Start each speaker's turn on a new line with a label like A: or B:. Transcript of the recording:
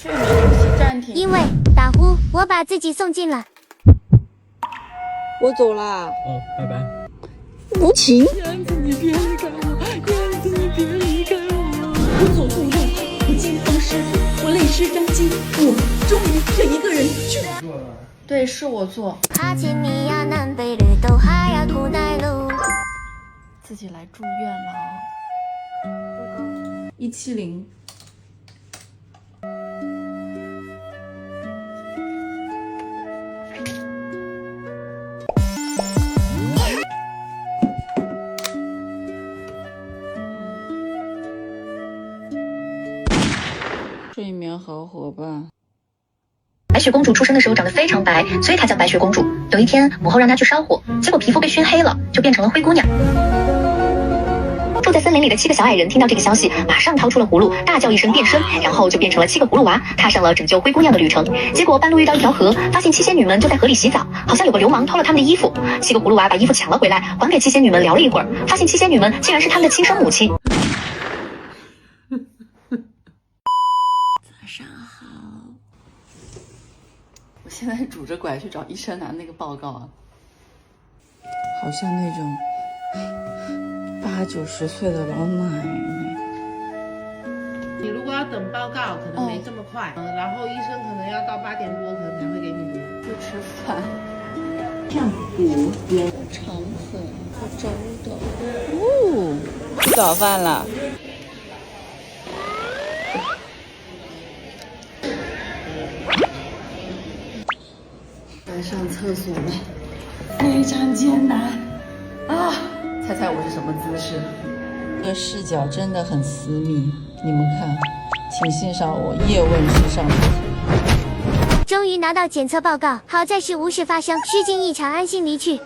A: 睡眠游戏暂停。
B: 因为打呼，我把自己送进了。
C: 我走啦。
D: 哦，拜拜。
C: 无情。
A: 燕子，你别离开我！燕子，你别离开我！我左顾右盼，我惊慌失措，我泪湿沾巾，我终于这一个人去。对，是我做。自己来住院了。170。睡眠好伙伴。
E: 白雪公主出生的时候长得非常白，所以她叫白雪公主。有一天，母后让她去烧火，结果皮肤被熏黑了，就变成了灰姑娘。住在森林里的7个小矮人听到这个消息，马上掏出了葫芦，大叫一声变身，然后就变成了7个葫芦娃，踏上了拯救灰姑娘的旅程。结果半路遇到一条河，发现7仙女们就在河里洗澡，好像有个流氓偷了他们的衣服。7个葫芦娃把衣服抢了回来，还给7仙女们聊了一会儿，发现7仙女们竟然是他们的亲生母亲。
A: 早上好。我现在拄着拐去找医生拿那个报告啊，好像那种80、90岁的老奶奶。
F: 你如果要等报告，可能没这么快，然后医生可能要到8点多，可能才会给你录。
A: 不吃饭，上骨圆肠粉和粥的。哦，吃早饭了。来上厕所了，非常艰难啊！猜猜我是什么姿势？这个视角真的很私密，你们看，请欣赏我叶问式上厕所。
B: 终于拿到检测报告，好在是无事发生，虚惊一场，安心离去。